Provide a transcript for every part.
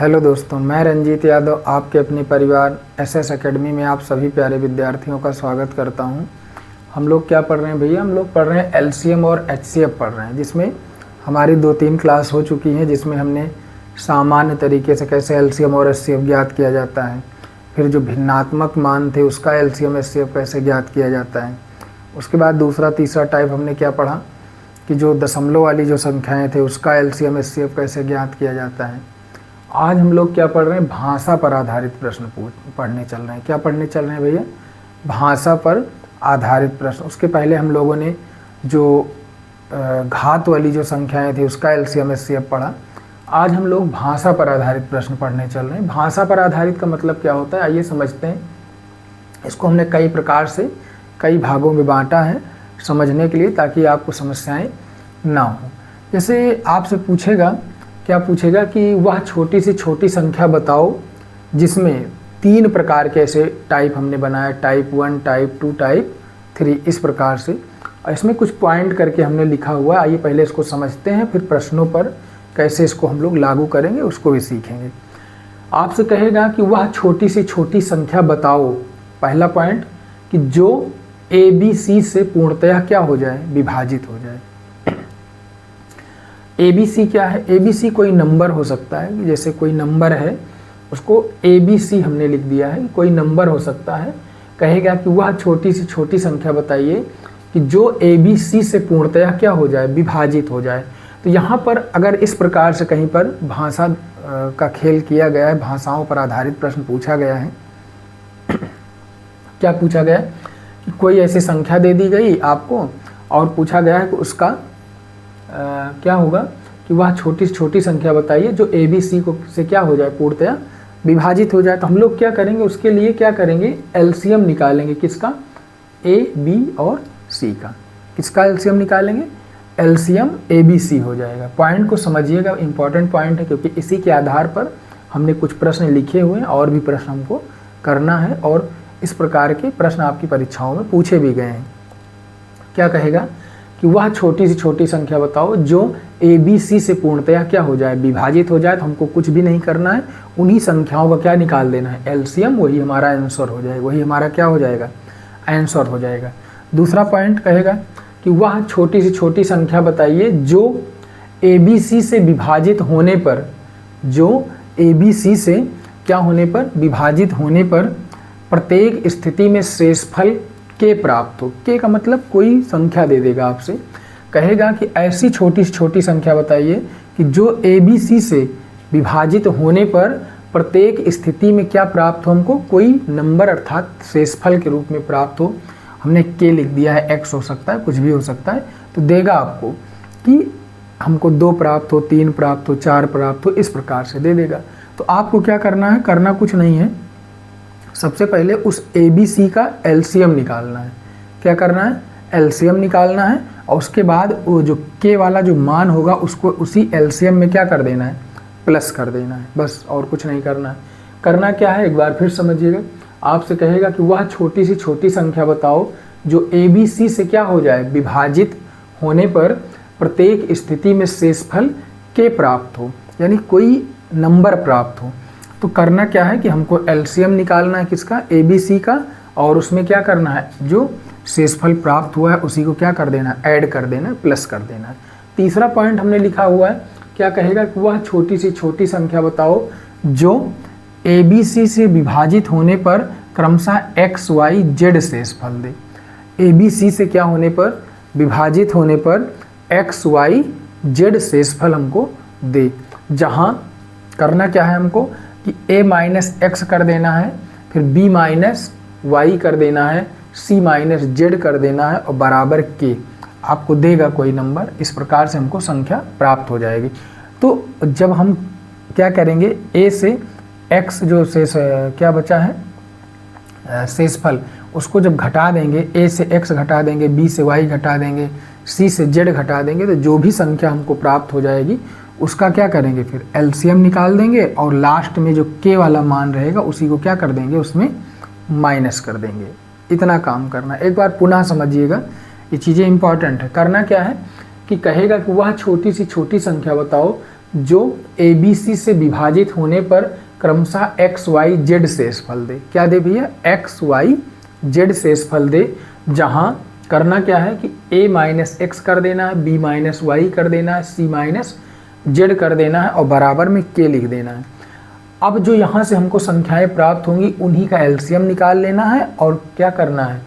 Hello दोस्तों, मैं रंजीत यादव आपके अपने परिवार एसएस एकेडमी में आप सभी प्यारे विद्यार्थियों का स्वागत करता हूं। हम लोग क्या पढ़ रहे हैं भैया? हम लोग पढ़ रहे हैं एलसीएम और एचसीएफ पढ़ रहे हैं, जिसमें हमारी 2-3 क्लास हो चुकी हैं, जिसमें हमने सामान्य तरीके से कैसे एलसीएम और एचसीएफ ज्ञात किया जाता है, फिर जो भिन्नात्मक मान थे उसका एलसीएम एचसीएफ कैसे ज्ञात किया जाता है। उसके बाद दूसरा तीसरा टाइप हमने क्या पढ़ा कि जो दशमलव वाली जो संख्याएँ थे उसका एलसीएम एचसीएफ कैसे ज्ञात किया जाता है। आज हम लोग क्या पढ़ रहे हैं? भाषा पर आधारित प्रश्न पढ़ने चल रहे हैं। क्या पढ़ने चल रहे हैं भैया? भाषा पर आधारित प्रश्न। उसके पहले हम लोगों ने जो घात वाली जो संख्याएं थी उसका एलसीएम एचसीएफ पढ़ा। आज हम लोग भाषा पर आधारित प्रश्न पढ़ने चल रहे हैं। भाषा पर आधारित का मतलब क्या होता है, आइए समझते हैं। इसको हमने कई प्रकार से कई भागों में बांटा है समझने के लिए, ताकि आपको समस्याएँ ना हो। जैसे आपसे क्या पूछेगा कि वह छोटी से छोटी संख्या बताओ जिसमें 3 प्रकार के ऐसे टाइप हमने बनाया, टाइप 1, टाइप 2, टाइप 3, इस प्रकार से। और इसमें कुछ पॉइंट करके हमने लिखा हुआ है। आइए पहले इसको समझते हैं, फिर प्रश्नों पर कैसे इसको हम लोग लागू करेंगे उसको भी सीखेंगे। आपसे कहेगा कि वह छोटी से छोटी संख्या बताओ। पहला पॉइंट कि जो ABC से पूर्णतया क्या हो जाए? विभाजित हो जाए। ABC क्या है? ABC कोई नंबर हो सकता है, जैसे कोई नंबर है उसको ABC हमने लिख दिया है, कोई नंबर हो सकता है। कहेगा कि वह छोटी से छोटी संख्या बताइए कि जो ABC से पूर्णतया क्या हो जाए? विभाजित हो जाए। तो यहाँ पर अगर इस प्रकार से कहीं पर भाषा का खेल किया गया है, भाषाओं पर आधारित प्रश्न पूछा गया है। क्या पूछा गया है कि कोई ऐसी संख्या दे दी गई आपको और पूछा गया है कि उसका क्या होगा कि वह छोटी से छोटी संख्या बताइए जो ABC को से क्या हो जाए? पूर्णतया विभाजित हो जाए। तो हम लोग क्या करेंगे? उसके लिए क्या करेंगे? एलसीएम निकालेंगे। किसका? A, B और C का। किसका एलसीएम निकालेंगे? एलसीएम ABC हो जाएगा। पॉइंट को समझिएगा, इंपॉर्टेंट पॉइंट है, क्योंकि इसी के आधार पर हमने कुछ प्रश्न लिखे हुए हैं और भी प्रश्न हमको करना है, और इस प्रकार के प्रश्न आपकी परीक्षाओं में पूछे भी गए हैं। क्या कहेगा कि वह छोटी से छोटी संख्या बताओ जो ABC से पूर्णतया क्या हो जाए? विभाजित हो जाए। तो हमको कुछ भी नहीं करना है, उन्हीं संख्याओं का क्या निकाल देना है? एलसीएम। वही हमारा आंसर हो जाएगा, वही हमारा क्या हो जाएगा? आंसर हो जाएगा। दूसरा पॉइंट कहेगा कि वह छोटी से छोटी संख्या बताइए जो ABC से विभाजित होने पर, जो ABC से क्या होने पर? विभाजित होने पर प्रत्येक स्थिति में शेषफल के प्राप्त हो। के का मतलब कोई संख्या दे देगा आपसे, कहेगा कि ऐसी छोटी से छोटी संख्या बताइए कि जो ABC से विभाजित होने पर प्रत्येक स्थिति में क्या प्राप्त हो? हमको कोई नंबर अर्थात शेषफल के रूप में प्राप्त हो। हमने के लिख दिया है, x हो सकता है, कुछ भी हो सकता है। तो देगा आपको कि हमको 2 प्राप्त हो, 3 प्राप्त हो, 4 प्राप्त हो, इस प्रकार से दे देगा। तो आपको क्या करना है? करना कुछ नहीं है, सबसे पहले उस ABC का एलसीएम निकालना है। क्या करना है? एलसीएम निकालना है, और उसके बाद वो जो के वाला जो मान होगा उसको उसी एलसीएम में क्या कर देना है? प्लस कर देना है, बस, और कुछ नहीं करना है। करना क्या है? एक बार फिर समझिएगा। आपसे कहेगा कि वह छोटी सी छोटी संख्या बताओ जो ABC से क्या हो जाए? विभाजित होने पर प्रत्येक स्थिति में शेषफल के प्राप्त हो, यानी कोई नंबर प्राप्त हो। तो करना क्या है कि हमको एलसीएम निकालना है। किसका? ABC का, और उसमें क्या करना है? जो शेषफल प्राप्त हुआ है उसी को क्या कर देना है? ऐड कर देना है, प्लस कर देना है। तीसरा पॉइंट हमने लिखा हुआ है, क्या कहेगा कि वह छोटी से छोटी संख्या बताओ जो ABC से विभाजित होने पर क्रमशः x, y, z शेषफल दे। ABC से क्या होने पर? विभाजित होने पर x, y, z शेषफल हमको दे। जहाँ करना क्या है हमको कि a माइनस x कर देना है, फिर b माइनस y कर देना है, c माइनस z कर देना है, और बराबर k आपको देगा कोई नंबर। इस प्रकार से हमको संख्या प्राप्त हो जाएगी। तो जब हम क्या करेंगे? a से x जो शेष क्या बचा है शेषफल, उसको जब घटा देंगे, a से x घटा देंगे, b से y घटा देंगे, c से z घटा देंगे, तो जो भी संख्या हमको प्राप्त हो जाएगी उसका क्या करेंगे? फिर एलसीएम निकाल देंगे, और लास्ट में जो के वाला मान रहेगा उसी को क्या कर देंगे? उसमें माइनस कर देंगे। इतना काम करना। एक बार पुनः समझिएगा, ये चीज़ें इंपॉर्टेंट है। करना क्या है कि कहेगा कि वह छोटी सी छोटी संख्या बताओ जो ABC से विभाजित होने पर क्रमशः XYZ शेषफल दे। क्या दे भैया? XYZ शेषफल दे, जहाँ करना क्या है कि A माइनस एक्स कर देना है, B माइनस वाई कर देना है, C माइनस जेड कर देना है और बराबर में K लिख देना है। अब जो यहाँ से हमको संख्याएं प्राप्त होंगी उन्हीं का एलसीएम निकाल लेना है और क्या करना है,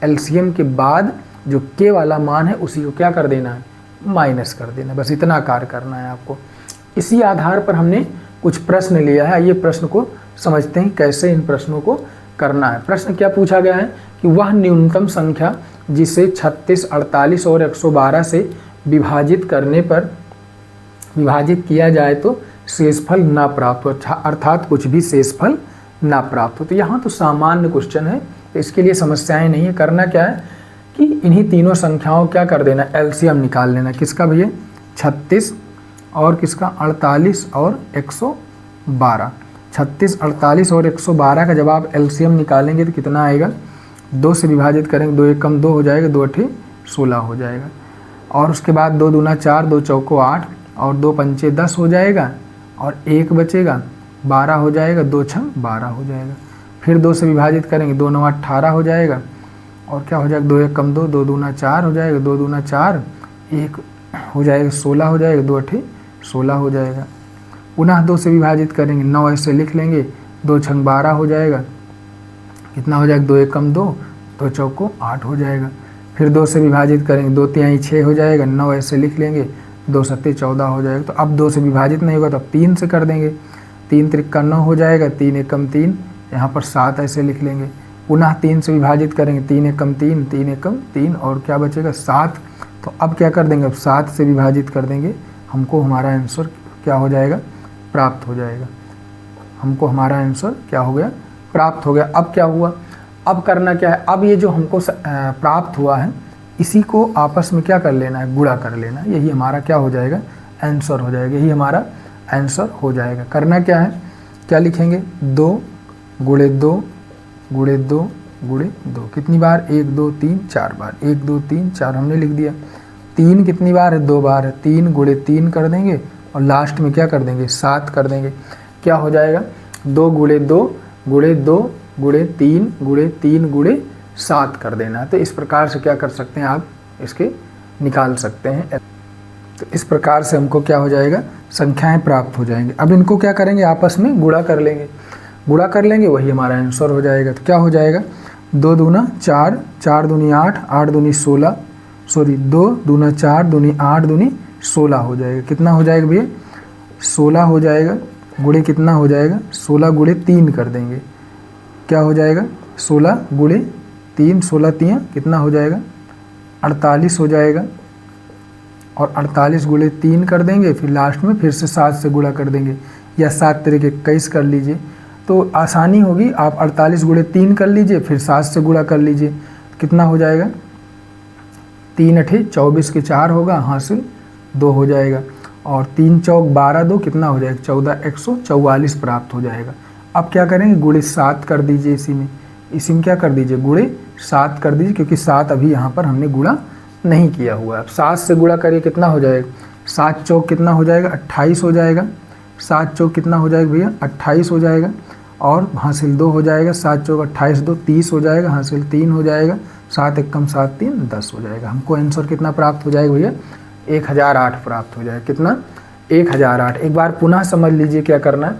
एलसीएम के बाद जो K वाला मान है उसी को क्या कर देना है, माइनस कर देना। बस इतना कार्य करना है आपको। इसी आधार पर हमने कुछ प्रश्न लिया है। ये प्रश्न को समझते हैं कैसे इन प्रश्नों को करना है। प्रश्न क्या पूछा गया है कि वह न्यूनतम संख्या जिसे 36, 48 और 112 से विभाजित करने पर विभाजित किया जाए तो शेषफल ना प्राप्त हो, अर्थात कुछ भी शेषफल ना प्राप्त हो। तो यहाँ तो सामान्य क्वेश्चन है, तो इसके लिए समस्याएं नहीं है। करना क्या है कि इन्हीं तीनों संख्याओं क्या कर देना, एलसीएम निकाल लेना। किसका भैया? 36 और किसका? 48 और 112। 36, 48 और 112 का जब आप एलसीएम निकालेंगे तो कितना आएगा? 2 से विभाजित करेंगे, 2 एक कम 2 हो जाएगा, 2 अठे 16 हो जाएगा। और उसके बाद 2 दूना 4, 2 चौको 8 और 2 पंचे 10 हो जाएगा और 1 बचेगा, 12 हो जाएगा, 2 छंग 12 हो जाएगा। फिर 2 से विभाजित करेंगे, 2 9 18 हो जाएगा और क्या हो जाएगा? 2 एक कम 2, 2 दूना 4 हो जाएगा, 2 दूना 4, 1 हो जाएगा, 16 हो जाएगा, 2 अठे 16 हो जाएगा। पुनः 2 से विभाजित करेंगे, 9 ऐसे लिख लेंगे, 2 छंग 12 हो जाएगा, कितना हो जाएगा? 2 एक कम 2, 2 चौको 8 हो जाएगा। फिर 2 से विभाजित करेंगे, 2 तिहाई 6 हो जाएगा, 9 ऐसे लिख लेंगे, 2 सत्ते 14 हो जाएगा। तो अब 2 से विभाजित नहीं होगा तो अब 3 से कर देंगे, 3 त्रिक्का 9 हो जाएगा, 3 एकम 3, यहाँ पर 7 ऐसे लिख लेंगे। पुनः 3 से विभाजित करेंगे, 3 एकम 3, 3 एकम 3 और क्या बचेगा? 7। तो अब क्या कर देंगे? अब 7 से विभाजित कर देंगे, हमको हमारा आंसर क्या हो जाएगा? प्राप्त हो जाएगा। हमको हमारा आंसर क्या हो गया? प्राप्त हो गया। अब क्या हुआ? अब करना क्या है? अब ये जो हमको प्राप्त हुआ है इसी को आपस में क्या कर लेना है? गुणा कर लेना है। यही हमारा क्या हो जाएगा? आंसर हो जाएगा। यही हमारा आंसर हो जाएगा। करना क्या है? क्या लिखेंगे? 2 गुणे 2 गुणे 2 गुणे 2। कितनी बार? 1 2 3 4 बार। 1 2 3 4 हमने लिख दिया। 3 कितनी बार है? 2 बार है। 3 गुणे 3 कर देंगे और लास्ट में क्या कर देंगे? 7 कर देंगे। क्या हो जाएगा? 2 गुणे 2 गुणे 2 गुणे 3 गुणे 3 गुणे 7 कर देना है। तो इस प्रकार से क्या कर सकते हैं आप? इसके निकाल सकते हैं। तो इस प्रकार से हमको क्या हो जाएगा? संख्याएं प्राप्त हो जाएंगे। अब इनको क्या करेंगे? आपस में गुणा कर लेंगे। गुणा कर लेंगे, वही हमारा आंसर हो जाएगा। तो क्या हो जाएगा? 2 दूना 4, 4 दूनी 8, 8 दूनी 16, 2 दूना 4 दूनी 8 दूनी 16 हो जाएगा। कितना हो जाएगा भैया? 16 हो जाएगा। गुणे कितना हो जाएगा? 16 गुणे 3 कर देंगे। क्या हो जाएगा? 16 गुणे 3, 16 3 कितना हो जाएगा? 48 हो जाएगा। और 48 गुणे 3 कर देंगे, फिर लास्ट में फिर से 7 से गुणा कर देंगे, या 7 तरीके 21 कर लीजिए तो आसानी होगी। आप 48 गुणे 3 कर लीजिए, फिर 7 से गुणा कर लीजिए। कितना हो जाएगा? 3 अठे 24 के 4 होगा, हासिल 2 हो जाएगा। और 3 चौक 12 2 कितना हो जाएगा? 14 144 प्राप्त हो जाएगा। अब क्या करेंगे? गुणे 7 कर दीजिए। इसी में क्या कर दीजिए? गुणे 7 कर दीजिए, क्योंकि 7 अभी यहाँ पर हमने गुणा नहीं किया हुआ है। अब 7 से गुणा करिए, कितना हो जाएगा? 7 चौक कितना हो जाएगा? 28 हो जाएगा। 7 चौक कितना हो जाएगा भैया? 28 हो जाएगा। और हासिल 2 हो जाएगा। 7 चौक 28 2 30 हो जाएगा, हासिल 3 हो जाएगा। 7 एकम 7 3 10 हो जाएगा। हमको आंसर कितना प्राप्त हो जाएगा भैया? 1008 प्राप्त हो जाएगा। कितना? 1008। एक बार पुनः समझ लीजिए क्या करना है।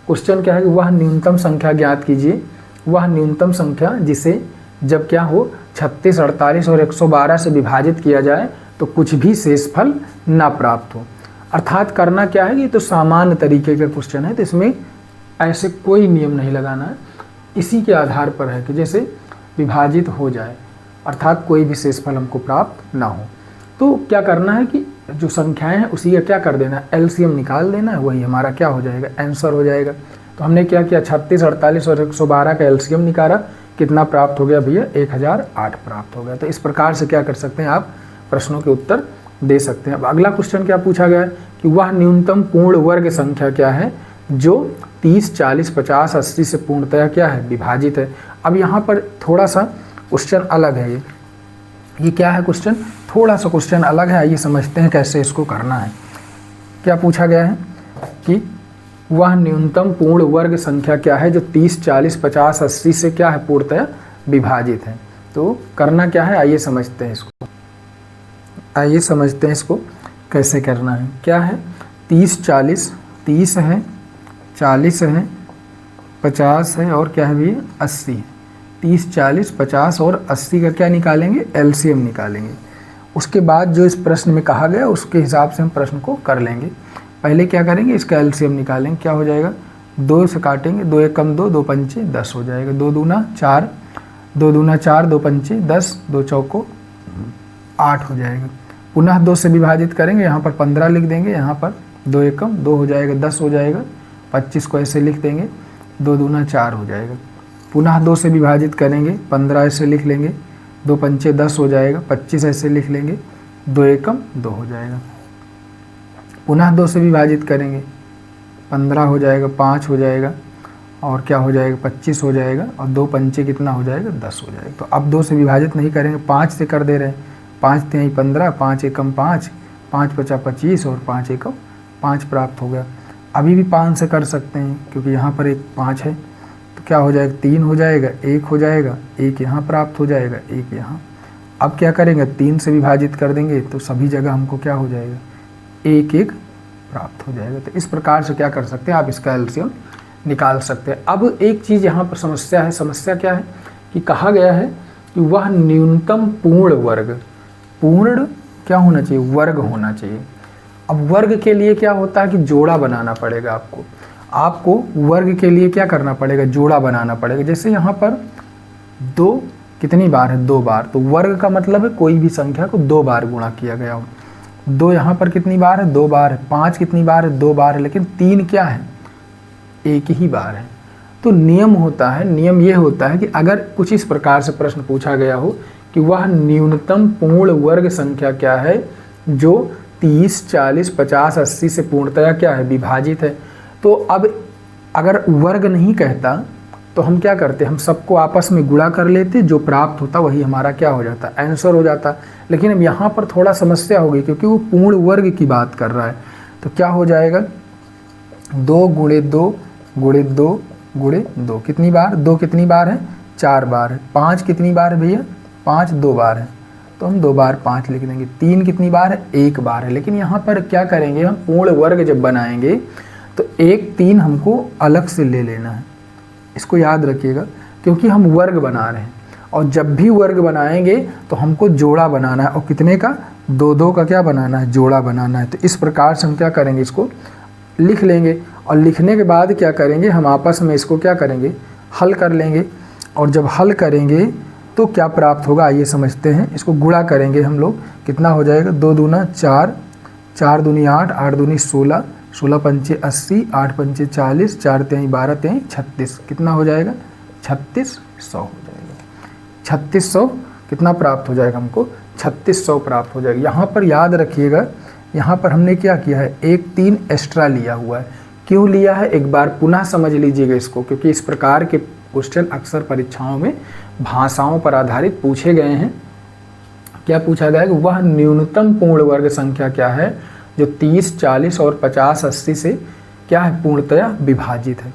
क्वेश्चन क्या है कि वह न्यूनतम संख्या ज्ञात कीजिए, वह न्यूनतम संख्या जिसे जब क्या हो 36, 48 और 112 से विभाजित किया जाए तो कुछ भी शेषफल ना प्राप्त हो। अर्थात करना क्या है कि तो सामान्य तरीके का क्वेश्चन है, तो इसमें ऐसे कोई नियम नहीं लगाना है। इसी के आधार पर है कि जैसे विभाजित हो जाए, अर्थात कोई भी शेषफल हमको प्राप्त ना हो। तो क्या करना है कि जो संख्याएं हैं उसी का क्या कर देना है? एलसीएम निकाल देना है, वही हमारा क्या हो जाएगा? आंसर हो जाएगा। तो हमने क्या किया? 36, 48 और 112 का एलसीएम निकाला। कितना प्राप्त हो गया भैया? 1008 प्राप्त हो गया। तो इस प्रकार से क्या कर सकते हैं आप? प्रश्नों के उत्तर दे सकते हैं। अब अगला क्वेश्चन क्या पूछा गया है कि वह न्यूनतम पूर्ण वर्ग संख्या क्या है जो 30, 40, 50, 80 से पूर्णतया क्या है? विभाजित है। अब यहाँ पर थोड़ा सा क्वेश्चन अलग है। ये क्या है क्वेश्चन? थोड़ा सा क्वेश्चन अलग है। आइए समझते हैं कैसे इसको करना है। क्या पूछा गया है कि वह न्यूनतम पूर्ण वर्ग संख्या क्या है जो 30, 40, 50, 80 से क्या है पूर्णतया विभाजित है। तो करना क्या है, आइए समझते हैं इसको। आइए समझते हैं इसको कैसे करना है। क्या है 30, 40, 30 है, 40 है, 50 है और क्या है भैया 80 है। 30, 40, 50 और 80 का क्या निकालेंगे, एलसीएम निकालेंगे। उसके बाद जो इस प्रश्न में कहा गया उसके हिसाब से हम प्रश्न को कर लेंगे। पहले क्या करेंगे, इसका एलसीएम निकालेंगे। क्या हो जाएगा, 2 से काटेंगे, 2 एक कम 2, 2 पंचे 10 हो जाएगा। 2 दूना 4, 2 दूना 4, 2 पंचे 10, 2 चौको 8 हो जाएगा। पुनः 2 से विभाजित करेंगे, यहाँ पर 15 लिख देंगे, यहाँ पर 2 एकम 2 हो जाएगा, 10 हो जाएगा। 25 को ऐसे लिख देंगे, 2 दूना 4 हो जाएगा। पुनः 2 से विभाजित करेंगे, 15 ऐसे लिख लेंगे, 2 पंचे 10 हो जाएगा। 25 ऐसे लिख लेंगे, 2 एकम 2 हो जाएगा। पुनः 2 से विभाजित करेंगे, 15 हो जाएगा, 5 हो जाएगा और क्या हो जाएगा 25 हो जाएगा और 2 पंचे कितना हो जाएगा 10 हो जाएगा। तो अब 2 से विभाजित नहीं करेंगे, 5 से कर दे रहे हैं। 5 तिहाई 15, 5 एकम 5, 5 पचा 25 और 5 एकम 5 प्राप्त हो गया। अभी भी 5 से कर सकते हैं क्योंकि यहाँ पर एक 5 है, तो क्या हो जाएगा 3 हो जाएगा, 1 हो जाएगा, 1 यहाँ प्राप्त हो जाएगा, 1 यहाँ। अब क्या करेंगे, 3 से विभाजित कर देंगे तो सभी जगह हमको क्या हो जाएगा 1 1 प्राप्त हो जाएगा। तो इस प्रकार से क्या कर सकते हैं, आप इसका एलसीएम निकाल सकते हैं। अब एक चीज़ यहाँ पर समस्या है। समस्या क्या है कि कहा गया है कि वह न्यूनतम पूर्ण वर्ग, पूर्ण क्या होना चाहिए, वर्ग होना चाहिए। अब वर्ग के लिए क्या होता है कि जोड़ा बनाना पड़ेगा आपको वर्ग के लिए क्या करना पड़ेगा, जोड़ा बनाना पड़ेगा। जैसे यहाँ पर 2 कितनी बार है, 2 बार। तो वर्ग का मतलब है कोई भी संख्या को 2 बार गुणा किया गया हो। 2 यहाँ पर कितनी बार है, 2 बार है। 5 कितनी बार है, 2 बार है। लेकिन 3 क्या है, 1 ही बार है। तो नियम होता है, नियम ये होता है कि अगर कुछ इस प्रकार से प्रश्न पूछा गया हो कि वह न्यूनतम पूर्ण वर्ग संख्या क्या है जो 30, 40, 50, 80 से पूर्णतया क्या है विभाजित है। तो अब अगर वर्ग नहीं कहता तो हम क्या करते, हम सबको आपस में गुणा कर लेते, जो प्राप्त होता वही हमारा क्या हो जाता, आंसर हो जाता। लेकिन अब यहाँ पर थोड़ा समस्या होगी क्योंकि वो पूर्ण वर्ग की बात कर रहा है। तो क्या हो जाएगा 2 गुणे 2 गुणे 2 गुणे 2 कितनी बार, 2 कितनी बार है, 4 बार है। 5 कितनी बार है भैया, 5 2 बार है, तो हम 2 बार 5 लिख देंगे। 3 कितनी बार है, 1 बार है। लेकिन यहाँ पर क्या करेंगे, हम पूर्ण वर्ग जब बनाएंगे तो 1 3 हमको अलग से ले लेना है, इसको याद रखिएगा, क्योंकि हम वर्ग बना रहे हैं और जब भी वर्ग बनाएंगे तो हमको जोड़ा बनाना है। और कितने का, 2 2 का क्या बनाना है, जोड़ा बनाना है। तो इस प्रकार से हम क्या करेंगे, इसको लिख लेंगे और लिखने के बाद क्या करेंगे, हम आपस में इसको क्या करेंगे, हल कर लेंगे। और जब हल करेंगे तो क्या प्राप्त होगा, आइए समझते हैं। इसको गुणा करेंगे हम लोग, कितना हो जाएगा, 2 दूना 4, 4 दूनी 8, 8 दूनी 16, 16 पंचे 80, 8 पंचे 40, 4 तिहाई 12 तिहाई 36, कितना हो जाएगा 3600 हो जाएगा। 3600 कितना प्राप्त हो जाएगा हमको, 3600 प्राप्त हो जाएगा। यहाँ पर याद रखिएगा, यहाँ पर हमने क्या किया है, 1 3 एक्स्ट्रा लिया हुआ है। क्यों लिया है, एक बार पुनः समझ लीजिएगा इसको, क्योंकि इस प्रकार के क्वेश्चन अक्सर परीक्षाओं में भाषाओं पर आधारित पूछे गए हैं। क्या पूछा गया है कि वह न्यूनतम पूर्ण वर्ग संख्या क्या है जो 30, 40 और 50, 80 से क्या है पूर्णतया विभाजित है।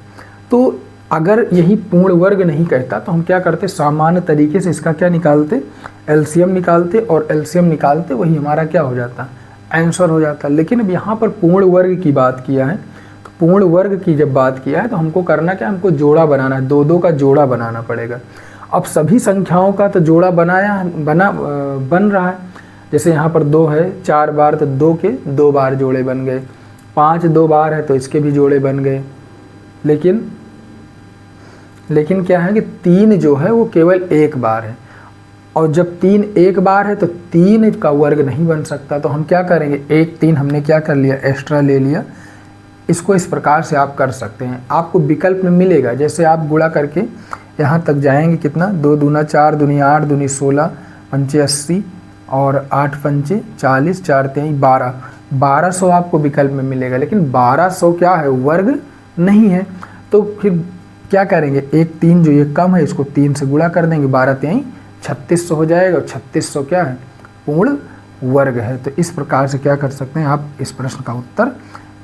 तो अगर यही पूर्ण वर्ग नहीं कहता तो हम क्या करते, सामान्य तरीके से इसका क्या निकालते, एलसीएम निकालते, और एलसीएम निकालते वही हमारा क्या हो जाता, आंसर हो जाता। लेकिन अब यहाँ पर पूर्ण वर्ग की बात किया है, तो पूर्ण वर्ग की जब बात किया है तो हमको करना क्या, हमको जोड़ा बनाना है, 2 2 का जोड़ा बनाना पड़ेगा। अब सभी संख्याओं का तो जोड़ा बन रहा है। जैसे यहाँ पर 2 है 4 बार, तो 2 के 2 बार जोड़े बन गए। 5 2 बार है तो इसके भी जोड़े बन गए। लेकिन क्या है कि 3 जो है वो केवल 1 बार है, और जब 3 1 बार है तो 3 का वर्ग नहीं बन सकता। तो हम क्या करेंगे, 1 3 हमने क्या कर लिया, एक्स्ट्रा ले लिया। इसको इस प्रकार से आप कर सकते हैं, आपको विकल्प में मिलेगा। जैसे आप गुणा करके यहाँ तक जाएंगे, कितना, 2 दूना 4 दूनी 8 दूनी 16 पंचे 80 और 8 पंचे 40, 4 तिहाई 12, 1200 आपको विकल्प में मिलेगा। लेकिन 1200 क्या है, वर्ग नहीं है। तो फिर क्या करेंगे, 1 3 जो ये कम है इसको 3 से गुणा कर देंगे, 12 तिहाई 3600 हो जाएगा। और 3600 क्या है, पूर्ण वर्ग है। तो इस प्रकार से क्या कर सकते हैं, आप इस प्रश्न का उत्तर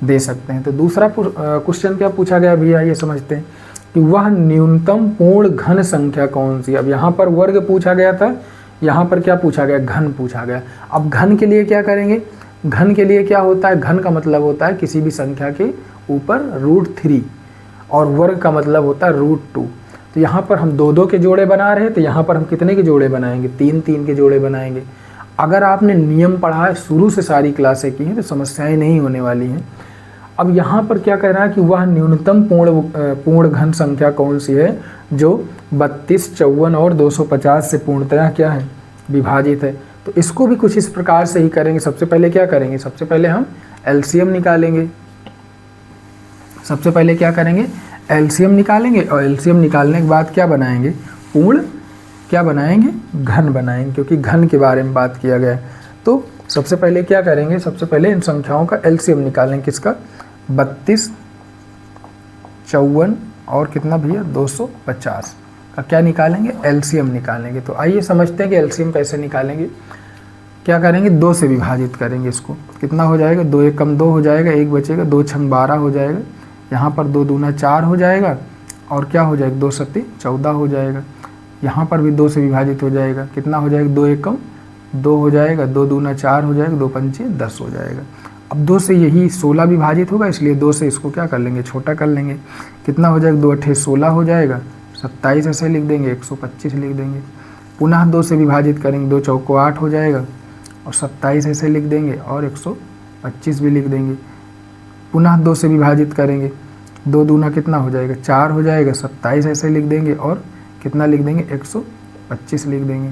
दे सकते हैं। तो दूसरा क्वेश्चन क्या पूछा गया भैया, ये समझते हैं कि वह न्यूनतम पूर्ण घन संख्या कौन सी। अब यहाँ पर वर्ग पूछा गया था, यहाँ पर क्या पूछा गया, घन पूछा गया। अब घन के लिए क्या करेंगे, घन के लिए क्या होता है, घन का मतलब होता है किसी भी संख्या के ऊपर √3 और वर्ग का मतलब होता है √2। तो यहाँ पर हम 2-2 के जोड़े बना रहे हैं, तो यहाँ पर हम कितने के जोड़े बनाएंगे, 3-3 के जोड़े बनाएंगे। अगर आपने नियम पढ़ा है, शुरू से सारी क्लासें की हैं, तो समस्याएं नहीं होने वाली हैं। अब यहाँ पर क्या कह रहा है कि वह न्यूनतम पूर्ण घन संख्या कौन सी है जो 32, 54 और 250 से पूर्णतया क्या है, विभाजित है। तो इसको भी कुछ इस प्रकार से ही करेंगे। सबसे पहले क्या करेंगे, सबसे पहले हम एलसीएम निकालेंगे। सबसे पहले क्या करेंगे, एलसीएम निकालेंगे, और एलसीएम निकालने के बाद क्या बनाएंगे, पूर्ण क्या बनाएंगे, घन बनाएंगे, क्योंकि घन के बारे में बात किया गया है। तो सबसे पहले क्या करेंगे, सबसे पहले इन संख्याओं का एलसीएम निकालेंगे। किसका, 32, 54 और कितना भैया 250 का क्या निकालेंगे, एलसीएम निकालेंगे। तो आइए समझते हैं कि एलसीएम कैसे निकालेंगे। क्या करेंगे, 2 से विभाजित करेंगे इसको। कितना हो जाएगा, 2 1 कम 2 हो जाएगा, 1 बचेगा, 2 6 12 हो जाएगा। यहाँ पर 2 दूना 4 हो जाएगा, और क्या हो जाएगा, 2 7 14 हो जाएगा। यहाँ पर भी 2 से विभाजित हो जाएगा। कितना हो जाएगा, 2 1 कम 2 हो जाएगा, 2 दूना 4 हो जाएगा, 2 5 10 हो जाएगा। अब 2 से यही 16 विभाजित होगा, इसलिए 2 से इसको क्या कर लेंगे, छोटा कर लेंगे। कितना हो जाएगा, 2 8 16 हो जाएगा, 27 ऐसे लिख देंगे, 125 लिख देंगे। पुनः 2 से विभाजित करेंगे, 2 चौको 8 हो जाएगा, और 27 ऐसे लिख देंगे, और 125 भी लिख देंगे। पुनः 2 से विभाजित करेंगे, 2 दूना कितना हो जाएगा, 4 हो जाएगा, 27 ऐसे लिख देंगे, और कितना लिख देंगे, 125 लिख देंगे।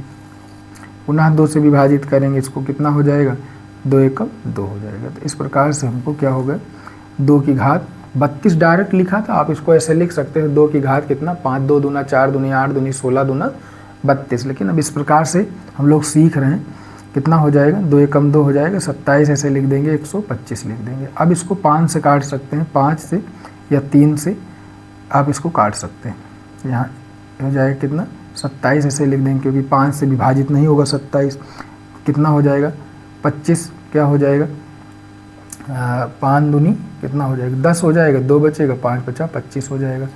पुनः 2 से विभाजित करेंगे इसको, कितना हो जाएगा, 2 1 2 हो जाएगा। तो इस प्रकार से हमको क्या होगा, 2 की घात 32 डायरेक्ट लिखा था, आप इसको ऐसे लिख सकते हैं, 2 की घात कितना, 5 2 दूना 4 दूनी 8 दूनी 16 दूना 32। लेकिन अब इस प्रकार से हम लोग सीख रहे हैं, कितना हो जाएगा, 2 1 2 हो जाएगा, 27 ऐसे लिख देंगे, 125 लिख देंगे। अब इसको 5 से काट सकते हैं, 5 से या 3 से आप इसको काट सकते हैं। यहाँ हो जाएगा कितना, 27 ऐसे लिख देंगे, क्योंकि 5 से विभाजित नहीं होगा 27। कितना हो जाएगा, 25 क्या हो जाएगा, 5 दूनी कितना हो जाएगा, 10 हो जाएगा, 2 बचेगा, 5 बचा 25 हो जाएगा।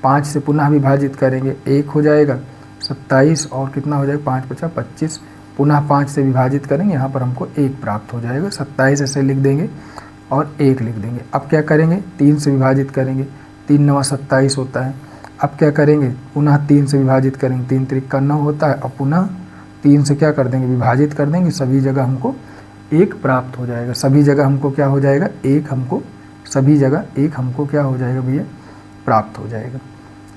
5 से पुनः विभाजित करेंगे, 1 हो जाएगा, 27 और कितना हो जाएगा, 5 बचा 25। पुनः 5 से विभाजित करेंगे, यहाँ पर हमको 1 प्राप्त हो जाएगा। 27 ऐसे लिख देंगे और 1 लिख देंगे। अब क्या करेंगे, 3 से विभाजित करेंगे, 3 9 27 होता है। अब क्या करेंगे, पुनः 3 से विभाजित करेंगे, 3 3 9 होता है, और पुनः 3 से क्या कर देंगे, विभाजित कर देंगे। सभी जगह हमको 1 प्राप्त हो जाएगा। सभी जगह हमको क्या हो जाएगा, 1 हमको, सभी जगह 1 हमको क्या हो जाएगा भैया, प्राप्त हो जाएगा।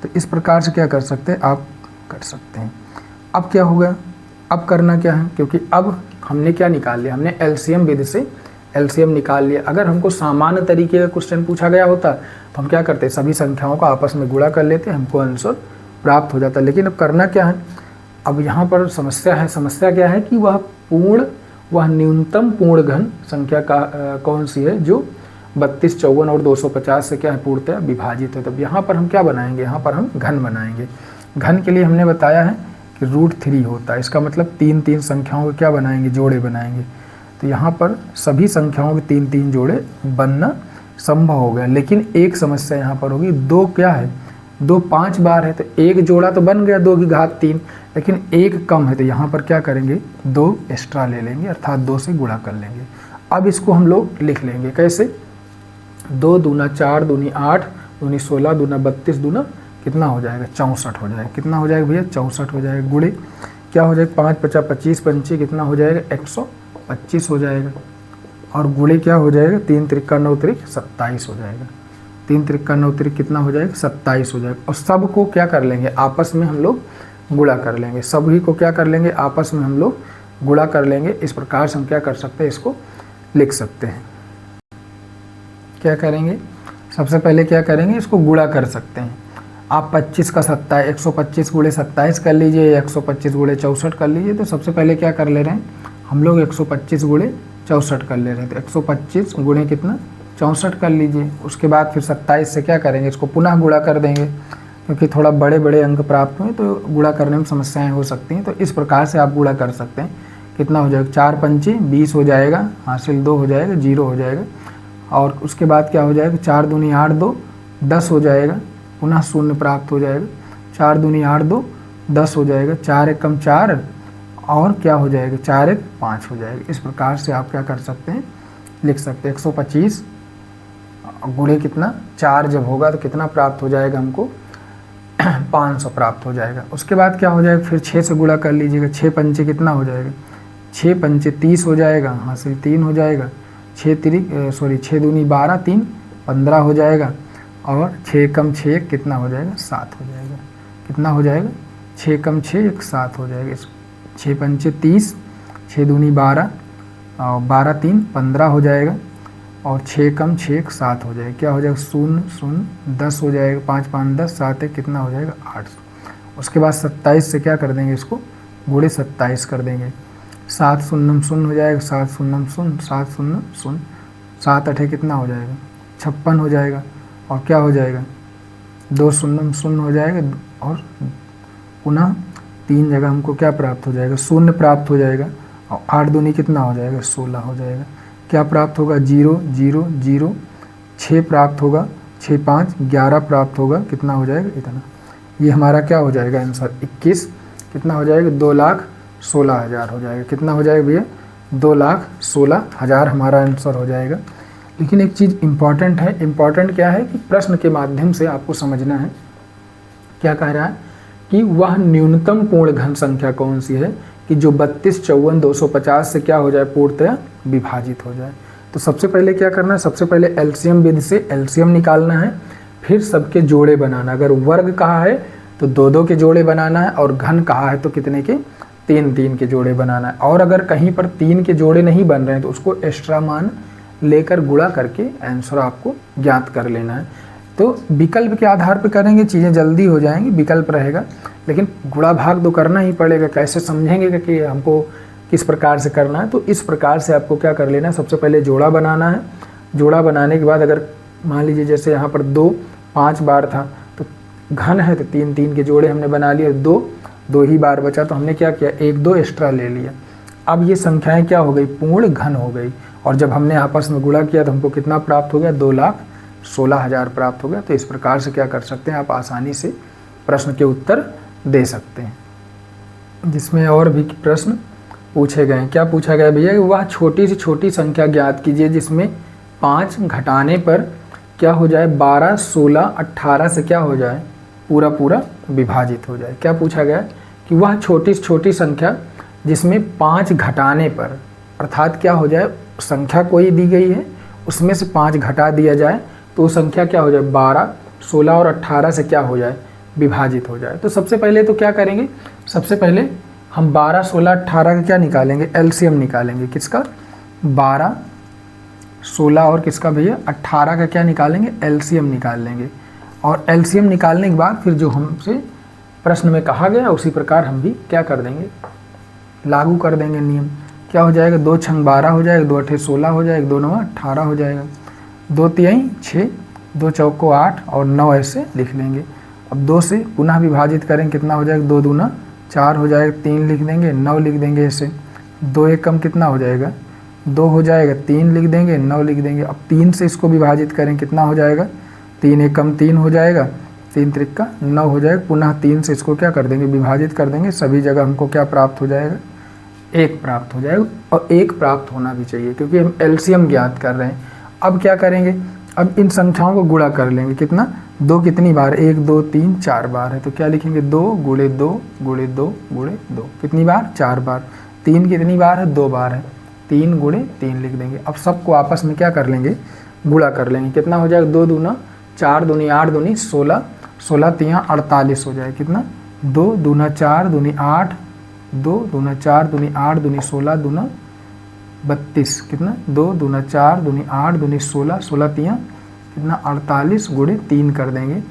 तो इस प्रकार से क्या कर सकते हैं, आप कर सकते हैं। अब क्या होगा, अब करना क्या है, क्योंकि अब हमने क्या निकाल लिया, हमने एलसीएम विधि से एलसीएम निकाल लिया। अगर हमको सामान्य तरीके का क्वेश्चन पूछा गया होता तो हम क्या करते, सभी संख्याओं का आपस में गुणा कर लेते, हमको आंसर प्राप्त हो जाता। लेकिन अब करना क्या है, अब यहाँ पर समस्या है। समस्या क्या है कि वह न्यूनतम पूर्ण घन संख्या का कौन सी है जो 32, 54 और 250 से क्या है, पूर्णतः विभाजित है। तब यहाँ पर हम क्या बनाएंगे, यहाँ पर हम घन बनाएंगे। घन के लिए हमने बताया है कि √3 होता है। इसका मतलब 3 संख्याओं के क्या बनाएंगे, जोड़े बनाएंगे। तो यहाँ पर सभी संख्याओं के 3 जोड़े बनना संभव हो गया। लेकिन एक समस्या यहाँ पर होगी, 2 क्या है, 2 5 बार है, तो 1 जोड़ा तो बन गया 2 की घात 3, लेकिन 1 कम है, तो यहाँ पर क्या करेंगे, 2 एक्स्ट्रा ले लेंगे, अर्थात 2 से गुणा कर लेंगे। अब इसको हम लोग लिख लेंगे कैसे, 2 दूना 4 दूनी 8 दूनी 16 दूना 32 दूना कितना हो जाएगा, 64 हो जाएगा। कितना हो जाएगा भैया, 64 हो जाएगा। गुणे क्या हो जाएगा, 5 5 25 पंची कितना हो जाएगा, 125 हो जाएगा। और गुणे क्या हो जाएगा, 3 3 9 3 27 हो जाएगा। 3 3 9 3 कितना हो जाएगा, 27 हो जाएगा। और सब को क्या कर लेंगे, आपस में हम लोग गुणा कर लेंगे। सभी को क्या कर लेंगे, आपस में हम लोग गुणा कर लेंगे। इस प्रकार से हम क्या कर सकते हैं, इसको लिख सकते हैं। क्या करेंगे, सबसे पहले क्या करेंगे, इसको गुणा कर सकते हैं। आप 25 का 27, 125 गुणे 27 कर लीजिए, 125 गुणे 64 कर लीजिए। तो सबसे पहले क्या कर ले रहे हैं हम लोग, 125 गुणे 64 कर ले रहे हैं। तो 125 गुणे कितना, 64 कर लीजिए। उसके बाद फिर 27 से क्या करेंगे, इसको पुनः गुणा कर देंगे, क्योंकि थोड़ा बड़े बड़े अंक प्राप्त हुए तो गुणा करने में समस्याएं हो सकती हैं। तो इस प्रकार से आप गुणा कर सकते हैं। कितना हो जाएगा, 4 पंचे 20 हो जाएगा, हासिल 2 हो जाएगा, 0 हो जाएगा। और उसके बाद क्या हो जाएगा, 4 दूनी 8 2 10 हो जाएगा, पुनः शून्य प्राप्त हो जाएगा, 4 दूनी 8 2 10 हो जाएगा, 4 एकम 4 और क्या हो जाएगा, 4 एक 5 हो जाएगा। इस प्रकार से आप क्या कर सकते हैं, लिख सकते हैं 125 गुणे कितना 4 जब होगा तो कितना प्राप्त हो जाएगा हमको 500 प्राप्त हो जाएगा। उसके बाद क्या हो जाएगा, फिर 6 से गुणा कर लीजिएगा, 6 पंचे कितना हो जाएगा, 6 पंचे 30 हो जाएगा, हासिल 3 हो जाएगा, 6 दूनी 12 3 15 हो जाएगा और 6 कम 6 कितना हो जाएगा 7 हो जाएगा। कितना हो जाएगा, 6 कम 6 1 7 हो जाएगा। 6 पंचे 30, 6 दूनी 12 और 12 3 15 हो जाएगा और 6 कम 6 1 7 हो जाएगा। क्या हो जाएगा, 0 0 10 हो जाएगा, 5 5 10 7 1 कितना हो जाएगा 800। उसके बाद 27 से क्या कर देंगे, इसको गुणे 27 कर देंगे, 7 0 0 हो जाएगा, 7 0 0 7 0 0 7 8 कितना हो जाएगा 56 हो जाएगा और क्या हो जाएगा 2 0 0 हो जाएगा और पुनः 3 जगह हमको क्या प्राप्त हो जाएगा, शून्य प्राप्त हो जाएगा और 8 दूनी कितना हो जाएगा 16 हो जाएगा। क्या प्राप्त होगा, 0 0 0 6 प्राप्त होगा, 6 5 11 प्राप्त होगा, कितना हो जाएगा इतना। ये हमारा क्या हो जाएगा आंसर 21 कितना हो जाएगा 2,16,000 हो जाएगा। कितना हो जाएगा भैया 2,16,000 हमारा आंसर हो जाएगा। लेकिन एक चीज़ इम्पॉर्टेंट है, इम्पॉर्टेंट क्या है कि प्रश्न के माध्यम से आपको समझना है। क्या कह रहा है कि वह न्यूनतम पूर्ण घन संख्या कौन सी है कि जो 32 54 250 से क्या हो जाए पूर्णतया विभाजित हो जाए। तो सबसे पहले क्या करना है, सबसे पहले एलसीएम विधि से एलसीएम निकालना है, फिर सबके जोड़े बनाना। अगर वर्ग कहा है तो 2 के जोड़े बनाना है और घन कहा है तो कितने के 3 के जोड़े बनाना है। और अगर कहीं पर 3 के जोड़े नहीं बन रहे हैं तो उसको एक्स्ट्रा मान लेकर गुणा करके आंसर आपको ज्ञात कर लेना है। तो विकल्प के आधार पर करेंगे चीज़ें जल्दी हो जाएंगी, विकल्प रहेगा, लेकिन गुणा भाग तो करना ही पड़ेगा। कैसे समझेंगे कि हमको किस प्रकार से करना है, तो इस प्रकार से आपको क्या कर लेना है, सबसे पहले जोड़ा बनाना है। जोड़ा बनाने के बाद अगर मान लीजिए जैसे यहाँ पर 2 5 बार था तो घन है तो 3 के जोड़े हमने बना लिए, 2 ही बार बचा तो हमने क्या किया 1 2 एक्स्ट्रा ले लिया। अब ये संख्याएं क्या हो गई, पूर्ण घन हो गई। और जब हमने आपस में गुणा किया तो हमको कितना प्राप्त हो गया 2,16,000 प्राप्त हो गया। तो इस प्रकार से क्या कर सकते हैं आप आसानी से प्रश्न के उत्तर दे सकते हैं। जिसमें और भी प्रश्न पूछे गए हैं। क्या पूछा गया भैया, वह छोटी से छोटी संख्या ज्ञात कीजिए जिसमें 5 घटाने पर क्या हो जाए 12 16 18 से क्या हो जाए पूरा विभाजित हो जाए। क्या पूछा गया कि वह छोटी से छोटी संख्या जिसमें 5 घटाने पर, अर्थात क्या हो जाए संख्या कोई दी गई है उसमें से 5 घटा दिया जाए तो संख्या क्या हो जाए 12 16 और 18 से क्या हो जाए विभाजित हो जाए। तो सबसे पहले तो क्या करेंगे, सबसे पहले हम 12 16 18 का क्या निकालेंगे, एलसीएम निकालेंगे। किसका 12 16 और किसका भैया 18 का क्या निकालेंगे, एलसीएम निकाल लेंगे। और एलसीएम निकालने के बाद फिर जो हमसे प्रश्न में कहा गया उसी प्रकार हम भी क्या कर देंगे, लागू कर देंगे नियम। क्या हो जाएगा 2 छंग 12 हो जाएगा, 2 अठे 16 हो जाएगा, 2 9 18 हो जाएगा, 2 तिहाई 6, 2 चौको 8 और 9 ऐसे लिख लेंगे। अब 2 से पुनः विभाजित करेंगे, कितना हो जाएगा 2 दूना 4 हो जाएगा, 3 लिख देंगे, 9 लिख देंगे ऐसे। 2 एक कम कितना हो जाएगा 2 हो जाएगा, 3 लिख देंगे, 9 लिख देंगे। अब 3 से इसको विभाजित करें कितना हो जाएगा 3 एक कम 3 हो जाएगा, 3 त्रिक्का 9 हो जाएगा। पुनः 3 से इसको क्या कर देंगे विभाजित कर देंगे, सभी जगह हमको क्या प्राप्त हो जाएगा 1 प्राप्त हो जाएगा। और 1 प्राप्त होना भी चाहिए क्योंकि हम एलसीएम ज्ञात कर रहे हैं। अब क्या करेंगे, अब इन संख्याओं को गुणा कर लेंगे। कितना 2 कितनी बार 1 2 3 4 बार है तो क्या लिखेंगे 2 गुणे 2 गुणे 2 गुणे 2 कितनी बार 4 बार। 3 कितनी बार है 2 बार है, 3 गुणे 3 लिख देंगे। अब सबको आपस में क्या कर लेंगे गुणा कर लेंगे। कितना हो जाएगा 2 दूना 4 दूनी 8 दूनी 16, 16 तिहां 48 हो जाएगा। कितना 2 दूना 4 दूनी 8, 2 दूना 4 दूनी 8 दूनी 16 दूना 32, कितना 2 दूना 4 दूनी 8 दूनी 16, 16 तिहां कितना 48 गुणे 3 कर देंगे।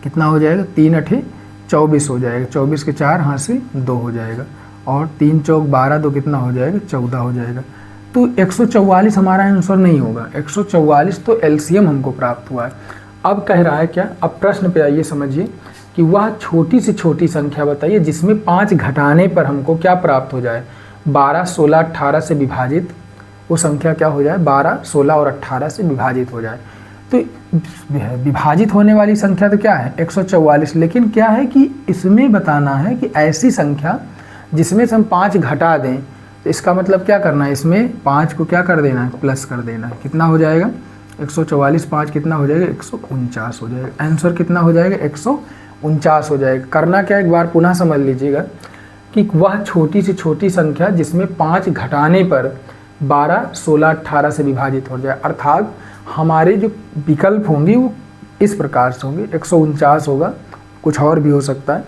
कितना हो जाएगा 3 अठे 24 हो जाएगा, 24 के 4 हासिल 2 हो जाएगा और 3 चौक 12 तो कितना हो जाएगा 14 हो जाएगा। तो 144 हमारा आंसर नहीं होगा, 144 तो एलसीएम हमको प्राप्त हुआ है। अब कह रहा है क्या, अब प्रश्न पे आइए समझिए कि वह छोटी से छोटी संख्या बताइए जिसमें 5 घटाने पर हमको क्या प्राप्त हो जाए 12 16 18 से विभाजित वो संख्या क्या हो जाए 12, 16 और 18 से विभाजित हो जाए। तो विभाजित होने वाली संख्या तो क्या है 144, लेकिन क्या है कि इसमें बताना है कि ऐसी संख्या जिसमें से हम 5 घटा दें। तो इसका मतलब क्या करना है, इसमें 5 को क्या कर देना है, प्लस कर देना है। कितना हो जाएगा 144, 5 कितना हो जाएगा 149 हो जाएगा। आंसर कितना हो जाएगा 149 हो जाएगा। करना क्या, एक बार पुनः समझ लीजिएगा कि वह छोटी से छोटी संख्या जिसमें 5 घटाने पर 12, 16, 18 से विभाजित हो जाए, अर्थात हमारे जो विकल्प होंगे वो इस प्रकार से होंगे। 149 होगा, कुछ और भी हो सकता है।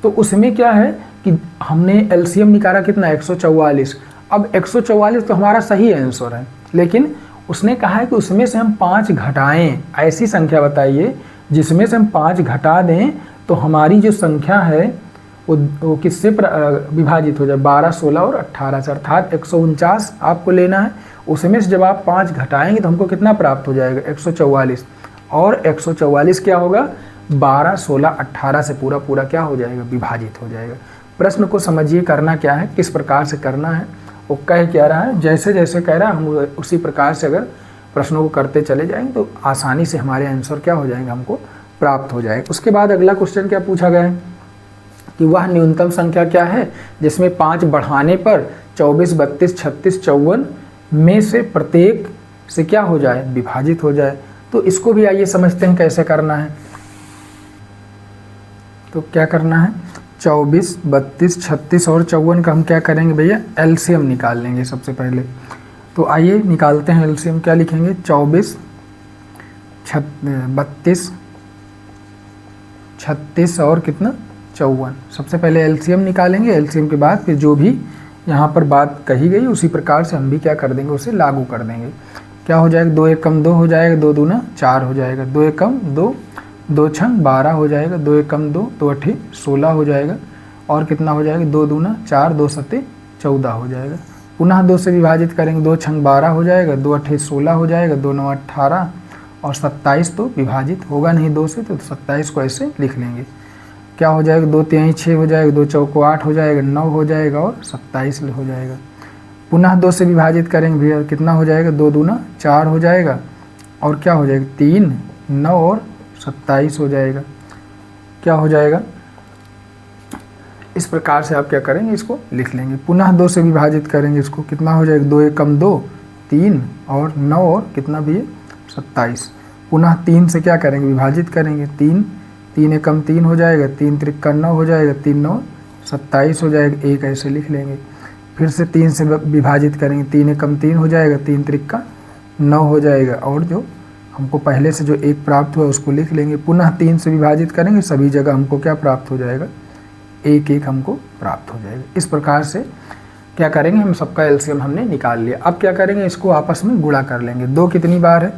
तो उसमें क्या है कि हमने एलसीएम निकाला कितना 144। अब 144 तो हमारा सही आंसर है, लेकिन उसने कहा है कि उसमें से हम 5 घटाएं। ऐसी संख्या बताइए जिसमें से हम 5 घटा दें तो हमारी जो संख्या है वो किससे विभाजित हो जाए 12, 16 और 18 से, अर्थात 149 आपको लेना है। उसमें से जब आप 5 घटाएंगे तो हमको कितना प्राप्त हो जाएगा 144, और 144 क्या होगा 12, 16, 18 से पूरा पूरा क्या हो जाएगा विभाजित हो जाएगा। प्रश्न को समझिए, करना क्या है, किस प्रकार से करना है, वो कह क्या रहा है, जैसे जैसे कह रहा है हम उसी प्रकार से अगर प्रश्नों को करते चले जाएंगे तो आसानी से हमारे आंसर क्या हो जाएंगे, हमको प्राप्त हो जाएगा। उसके बाद अगला क्वेश्चन क्या पूछा गया है कि वह न्यूनतम संख्या क्या है जिसमें 5 बढ़ाने पर 24, 32, 36, 54 में से प्रत्येक से क्या हो जाए विभाजित हो जाए। तो इसको भी आइए समझते हैं कैसे करना है। तो क्या करना है 24, 32, 36 और 54 का हम क्या करेंगे भैया एलसीएम निकाल लेंगे सबसे पहले। तो आइए निकालते हैं एलसीएम। क्या लिखेंगे 24, 32, 36 और कितना 54। सबसे पहले एलसीएम निकालेंगे, एलसीएम के बाद फिर जो भी यहाँ पर बात कही गई उसी प्रकार से हम भी क्या कर देंगे, उसे लागू कर देंगे। क्या हो जाएगा 2 एकम 2 हो जाएगा, 2 दूना 4 हो जाएगा, 2 एकम 2, 2 छंग 12 हो जाएगा, 2 एकम 2, 2 अठी 16 हो जाएगा, और कितना हो जाएगा 2 दूना 4, 2 सत्ते 14 हो जाएगा। पुनः 2 से विभाजित करेंगे, 2 छंग 12 हो जाएगा, 2 अठी 16 हो जाएगा, 2 9 18 और 27 तो विभाजित होगा नहीं 2 से, तो 27 को ऐसे लिख लेंगे। क्या हो जाएगा 2 तिहाई 6 हो जाएगा, 2 चौको 8 हो जाएगा, 9 हो जाएगा और 27 हो जाएगा। पुनः 2 से विभाजित करेंगे भैया, कितना हो जाएगा 2 दूना 4 हो जाएगा, और क्या हो जाएगा 3, 9 और 27 हो जाएगा। क्या हो जाएगा, इस प्रकार से आप क्या करेंगे इसको लिख लेंगे। पुनः 2 से विभाजित करेंगे इसको, कितना हो जाएगा 2 एकम 2, 3 और 9 और कितना भी है 27। पुनः 3 से क्या करेंगे विभाजित करेंगे, 3 एकम 3 हो जाएगा, 3 त्रिक्का 9 हो जाएगा, 3 9 27 हो जाएगा, 1 ऐसे लिख लेंगे। फिर से 3 से विभाजित करेंगे, 3 एकम 3 हो जाएगा, 3 त्रिक्का 9 हो जाएगा, और जो हमको पहले से जो 1 प्राप्त हुआ उसको लिख लेंगे। पुनः 3 से विभाजित करेंगे, सभी जगह हमको क्या प्राप्त हो जाएगा 1 1 हमको प्राप्त हो जाएगा। इस प्रकार से क्या करेंगे, हम सबका एलसीएम हमने निकाल लिया। अब क्या करेंगे, इसको आपस में गुणा कर लेंगे। 2 कितनी बार है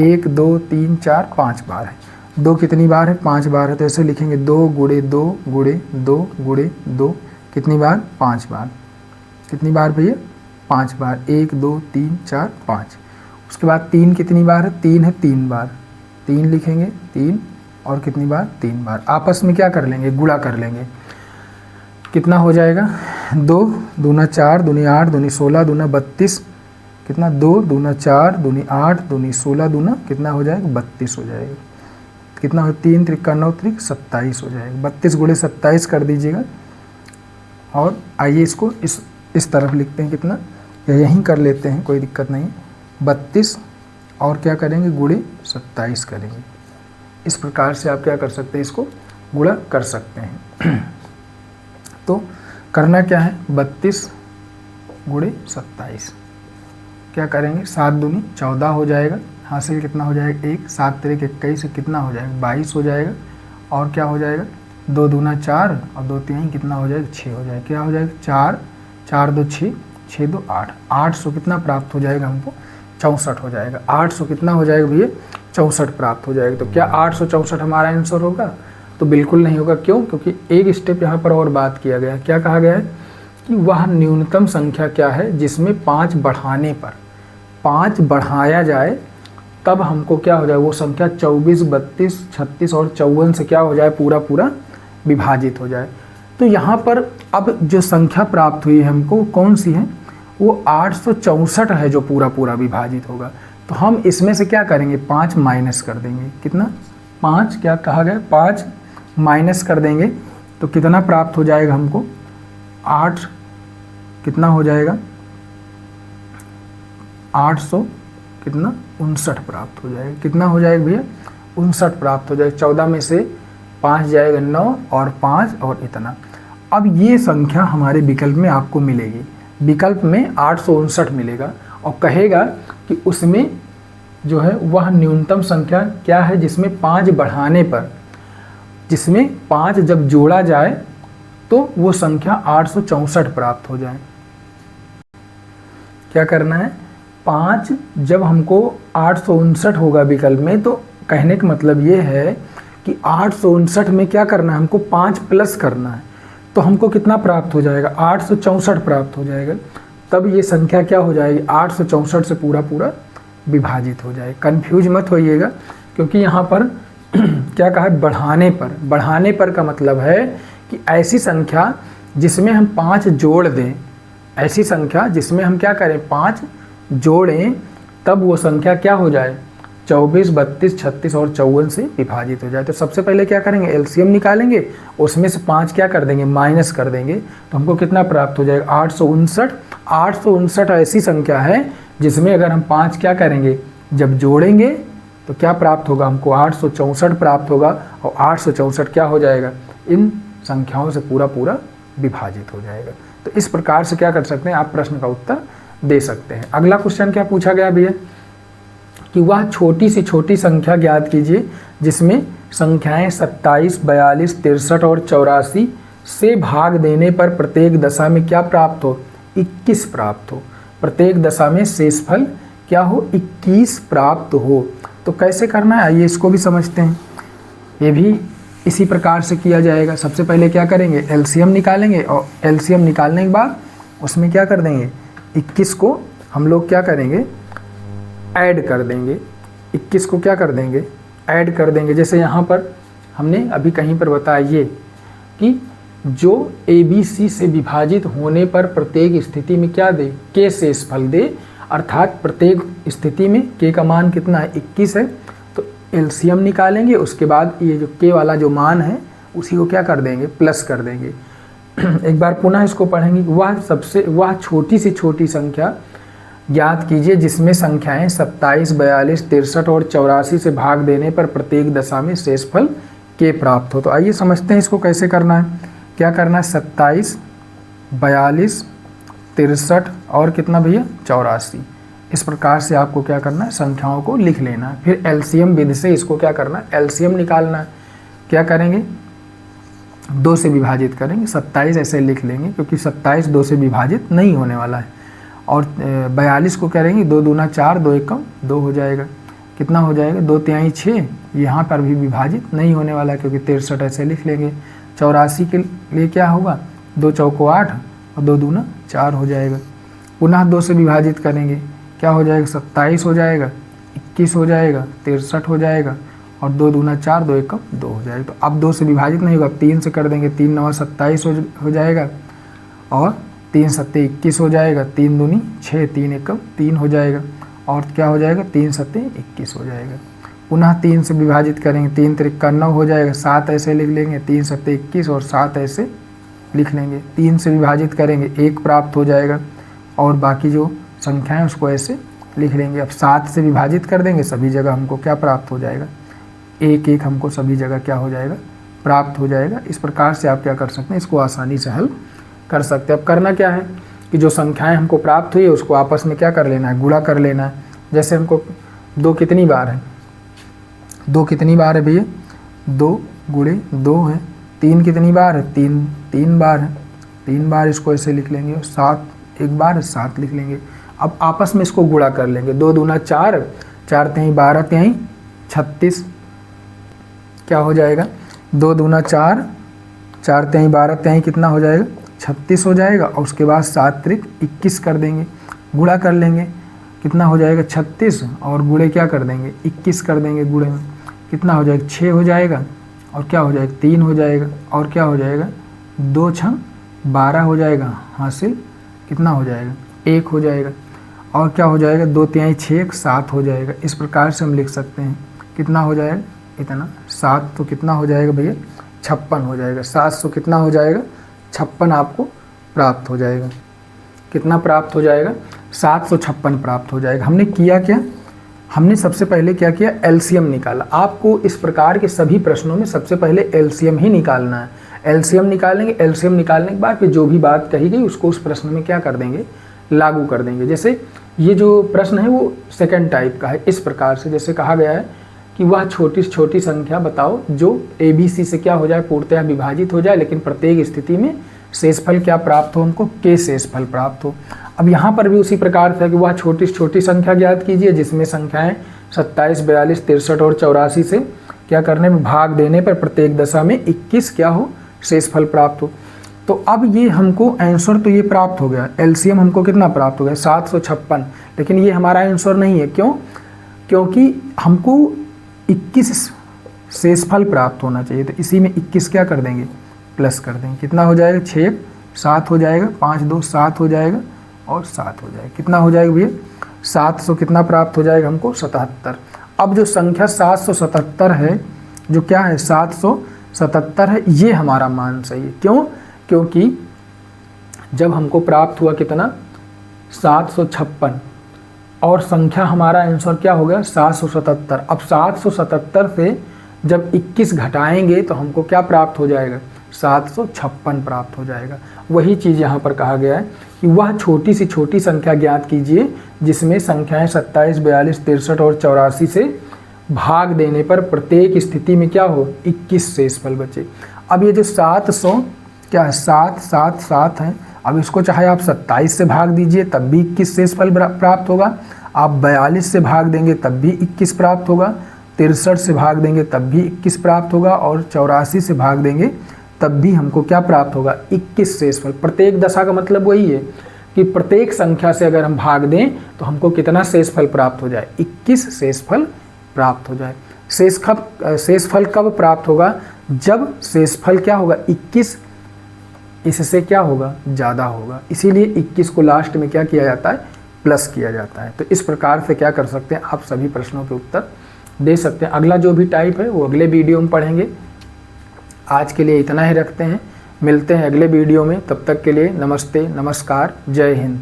1 2 3 4 5 बार है, 2 कितनी बार है 5 बार है, तो ऐसे लिखेंगे 2 गुणे 2 गुणे 2 गुणे 2 कितनी बार 5 बार। कितनी बार भैया 5 बार, 1 2 3 4 5। उसके बाद 3 कितनी बार है 3 है 3 बार, 3 लिखेंगे 3 और कितनी बार 3 बार। आपस में क्या कर लेंगे गुणा कर लेंगे। कितना हो जाएगा 2 दूना 4 दूनी 8 दूनी 16 दूना 32, कितना 2 दूना 4 दूनी 8 दूनी 16 दूना कितना हो जाएगा 32 हो जाएगा। कितना हो 3 त्रिक्का 9 त्रिक 27 हो जाएगा। 32 गुणे 27 कर दीजिएगा, और आइए इसको इस तरफ लिखते हैं कितना, या यहीं कर लेते हैं कोई दिक्कत नहीं। 32 और क्या करेंगे गुणे 27 करेंगे। इस प्रकार से आप क्या कर सकते हैं, इसको गुणा कर सकते हैं। तो करना क्या है 32 गुणे 27 क्या करेंगे 7 दूनी 14 हो जाएगा, हासिल कितना हो जाएगा 1, 7 तिरिक 21 कितना हो जाएगा 22 हो जाएगा, और क्या हो जाएगा 2 दूना 4 और 2 तिहाई कितना हो जाएगा 6 हो जाएगा। क्या हो जाएगा 4 4 2 6 6 2 8, 800 कितना प्राप्त हो जाएगा हमको 64 हो जाएगा। 800 कितना हो जाएगा भैया 64 प्राप्त हो जाएगा। तो क्या 864 हमारा आंसर होगा, तो बिल्कुल नहीं होगा। क्यों, क्योंकि एक स्टेप यहाँ पर और बात किया गया है। क्या कहा गया है कि वह न्यूनतम संख्या क्या है जिसमें 5 बढ़ाने पर 5 बढ़ाया जाए तब हमको क्या हो जाए वो संख्या 24, 32, 36 और 54 से क्या हो जाए पूरा पूरा विभाजित हो जाए। तो यहाँ पर अब जो संख्या प्राप्त हुई है हमको कौन सी है, वो 864 है जो पूरा पूरा विभाजित होगा। तो हम इसमें से क्या करेंगे, 5 माइनस कर देंगे। कितना, 5 क्या कहा गया, 5 माइनस कर देंगे तो कितना प्राप्त हो जाएगा हमको, 8 कितना हो जाएगा, 800 कितना 59 प्राप्त हो जाएगा। कितना हो जाएगा भैया, 59 प्राप्त हो जाएगा। 14 में से 5 जाएगा 9 और 5 और इतना। अब ये संख्या हमारे विकल्प में आपको मिलेगी, विकल्प में 859 मिलेगा और कहेगा कि उसमें जो है वह न्यूनतम संख्या क्या है जिसमें 5 बढ़ाने पर, जिसमें 5 जब जोड़ा जाए तो वो संख्या 864 प्राप्त हो जाए। क्या करना है, 5 जब हमको 859 होगा विकल्प में, तो कहने का मतलब ये है कि 859 में क्या करना है, हमको 5 प्लस करना है। तो हमको कितना प्राप्त हो जाएगा, 864 प्राप्त हो जाएगा। तब ये संख्या क्या हो जाएगी, 864 से पूरा पूरा विभाजित हो जाए। कंफ्यूज मत होइएगा, क्योंकि यहाँ पर क्या कहा है, बढ़ाने पर। बढ़ाने पर का मतलब है कि ऐसी संख्या जिसमें हम 5 जोड़ दें, ऐसी संख्या जिसमें हम क्या करें, 5 जोड़ें, तब वो संख्या क्या हो जाए, 24, 32, 36 और 54 से विभाजित हो जाए। तो सबसे पहले क्या करेंगे, एलसीएम निकालेंगे, उसमें से 5 क्या कर देंगे, माइनस कर देंगे, तो हमको कितना प्राप्त हो जाएगा, 859। 859 ऐसी संख्या है जिसमें अगर हम 5 क्या करेंगे, जब जोड़ेंगे तो क्या प्राप्त होगा, हमको 864 प्राप्त होगा। और 864 क्या हो जाएगा, इन संख्याओं से पूरा पूरा विभाजित हो जाएगा। तो इस प्रकार से क्या कर सकते हैं, आप प्रश्न का उत्तर दे सकते हैं। अगला क्वेश्चन क्या पूछा गया भैया, कि वह छोटी से छोटी संख्या ज्ञात कीजिए जिसमें संख्याएं 27, 42, 63 और 84 से भाग देने पर प्रत्येक दशा में क्या प्राप्त हो, 21 प्राप्त हो। प्रत्येक दशा में शेषफल क्या हो, 21 प्राप्त हो। तो कैसे करना है, आइए इसको भी समझते हैं। ये भी इसी प्रकार से किया जाएगा। सबसे पहले क्या करेंगे, एलसीएम निकालेंगे और एलसीएम निकालने के बाद उसमें क्या कर देंगे, 21 को हम लोग क्या करेंगे, ऐड कर देंगे। 21 को क्या कर देंगे, ऐड कर देंगे। जैसे यहाँ पर हमने अभी कहीं पर बताया ये कि जो ABC से विभाजित होने पर प्रत्येक स्थिति में क्या दे, के शेषफल दे, अर्थात प्रत्येक स्थिति में के का मान कितना है, 21 है। तो एलसीएम निकालेंगे, उसके बाद ये जो के वाला जो मान है उसी को क्या कर देंगे, प्लस कर देंगे। एक बार पुनः इसको पढ़ेंगे, वह छोटी से छोटी संख्या ज्ञात कीजिए जिसमें संख्याएं 27, 42, 63 और 84 से भाग देने पर प्रत्येक दशा में शेषफल के प्राप्त हो। तो आइए समझते हैं इसको कैसे करना है। क्या करना है, 27, 42, 63 और कितना भैया, 84। इस प्रकार से आपको क्या करना है, संख्याओं को लिख लेना है। फिर एलसीएम विधि से इसको क्या करना है, एलसीएम निकालना है। क्या करेंगे, 2 से विभाजित करेंगे। 27 ऐसे लिख लेंगे क्योंकि 27 2 से विभाजित नहीं होने वाला है। और 42 को करेंगे, 2 दूना 4, 2 एकम 2 हो जाएगा। कितना हो जाएगा, 2 तिहाई 6, यहाँ पर भी विभाजित नहीं होने वाला है क्योंकि 63 ऐसे लिख लेंगे। 84 के लिए क्या होगा, 2 चौको 8 और 2 दूना 4 हो जाएगा। पुनः 2 से विभाजित करेंगे, क्या हो जाएगा, 27 हो जाएगा, 21 हो जाएगा, 63 हो जाएगा और 2 दूना 4, 2 एकम 2 हो जाएगा। तो अब 2 से विभाजित नहीं होगा, 3 से कर देंगे, 3 9 27 हो जाएगा और 3 7 21 हो जाएगा, 3 दूनी 6, 3 एकम 3 हो जाएगा और क्या हो जाएगा, 3 7 21 हो जाएगा। पुनः 3 से विभाजित करेंगे, 3 त्रिका 9 हो जाएगा, 7 ऐसे लिख लेंगे, 3 7 21 और 7 ऐसे लिख लेंगे। 3 से विभाजित करेंगे, 1 प्राप्त हो जाएगा और बाकी जो संख्याएं उसको ऐसे लिख लेंगे। अब 7 से विभाजित कर देंगे, सभी जगह हमको क्या प्राप्त हो जाएगा, 1 1 हमको सभी जगह क्या हो जाएगा, प्राप्त हो जाएगा। इस प्रकार से आप क्या कर सकते हैं, इसको आसानी से हल कर सकते हैं। अब करना क्या है कि जो संख्याएं हमको प्राप्त हुई है उसको आपस में क्या कर लेना है, गुणा कर लेना है। जैसे हमको 2 कितनी बार है, 2 कितनी बार है भैया, 2 गुणे 2 है। 3 कितनी बार है, 3 बार है, 3 बार इसको ऐसे लिख लेंगे। 7 एक बार है, 7 लिख लेंगे। अब आपस में इसको गुणा कर लेंगे, 2 दूना 4, 4 तिहाई 12 तिहाई 36 क्या हो जाएगा, 2 दूना 4, 4 तिहाई 12 तिहाई कितना हो जाएगा, 36 हो जाएगा। और उसके बाद 7 त्रिक 21 कर देंगे, गुणा कर लेंगे, कितना हो जाएगा 36 और गुणे क्या कर देंगे, 21 कर देंगे। गुणे में कितना हो जाएगा, 6 हो जाएगा और क्या हो जाएगा, 3 हो जाएगा और क्या हो जाएगा, 2 6 12 हो जाएगा, हासिल कितना हो जाएगा 1 हो जाएगा, और क्या हो जाएगा 2 तिहाई 6 7 हो जाएगा। इस प्रकार से हम लिख सकते हैं। कितना हो जाएगा इतना 7, तो कितना हो जाएगा भैया 56 हो जाएगा। 700 कितना हो जाएगा 56 आपको प्राप्त हो जाएगा। कितना प्राप्त हो जाएगा 756 प्राप्त हो जाएगा। हमने किया क्या, हमने सबसे पहले क्या किया, एलसीएम निकाला। आपको इस प्रकार के सभी प्रश्नों में सबसे पहले एलसीएम ही निकालना है। एलसीएम निकालेंगे, एलसीएम निकालने के बाद फिर जो भी बात कही गई उसको उस प्रश्न में क्या कर देंगे, लागू कर देंगे। जैसे ये जो प्रश्न है वो सेकंड टाइप का है। इस प्रकार से जैसे कहा गया है कि वह छोटी से छोटी संख्या बताओ जो ABC से क्या हो जाए, पूर्णतः विभाजित हो जाए, लेकिन प्रत्येक स्थिति में शेषफल क्या प्राप्त हो, हमको K शेषफल प्राप्त हो। अब यहाँ पर भी उसी प्रकार से कि वह छोटी से छोटी संख्या ज्ञात कीजिए जिसमें संख्याएं 27, 42, 63 और 84 से क्या करने में भाग देने पर प्रत्येक दशा में 21 क्या हो, शेषफल प्राप्त हो। तो अब ये हमको आंसर तो ये प्राप्त हो गया, एलसीएम हमको कितना प्राप्त हो गया 756, लेकिन ये हमारा आंसर नहीं है। क्यों? क्योंकि हमको 21 शेषफल प्राप्त होना चाहिए, तो इसी में 21 क्या कर देंगे, प्लस कर देंगे। कितना हो जाएगा 6 7 हो जाएगा, 5 2 7 हो जाएगा और 7 हो जाएगा। कितना हो जाएगा भैया 700 कितना प्राप्त हो जाएगा हमको 77। अब जो संख्या 777 है, जो क्या है 777 है, ये हमारा मान सही है। क्यों? क्योंकि जब हमको प्राप्त हुआ कितना 756 और संख्या हमारा आंसर क्या हो गया 777। अब 777 से जब 21 घटाएंगे तो हमको क्या प्राप्त हो जाएगा 756 प्राप्त हो जाएगा। वही चीज़ यहाँ पर कहा गया है कि वह छोटी से छोटी संख्या ज्ञात कीजिए जिसमें संख्याएं 27, 42, 63 और 84 से भाग देने पर प्रत्येक स्थिति में क्या हो 21 शेषफल बचे। अब ये जो 700 क्या है 7 7 7 है, अब इसको चाहे आप 27 से भाग दीजिए तब भी 21 शेषफल प्राप्त होगा, आप 42 से भाग देंगे तब भी 21 प्राप्त होगा, 63 से भाग देंगे तब भी 21 प्राप्त होगा, और 84 से भाग देंगे तब भी हमको क्या प्राप्त होगा 21 शेषफल। प्रत्येक दशा का मतलब वही है कि प्रत्येक संख्या से अगर हम भाग दें तो हमको कितना शेषफल प्राप्त हो जाए 21 शेषफल प्राप्त हो जाए। शेषफल कब प्राप्त होगा, जब शेषफल क्या होगा 21 इससे क्या होगा ज़्यादा होगा, इसीलिए 21 को लास्ट में क्या किया जाता है प्लस किया जाता है। तो इस प्रकार से क्या कर सकते हैं आप सभी प्रश्नों के उत्तर दे सकते हैं। अगला जो भी टाइप है वो अगले वीडियो में पढ़ेंगे। आज के लिए इतना ही रखते हैं, मिलते हैं अगले वीडियो में। तब तक के लिए नमस्ते, नमस्कार, जय हिंद।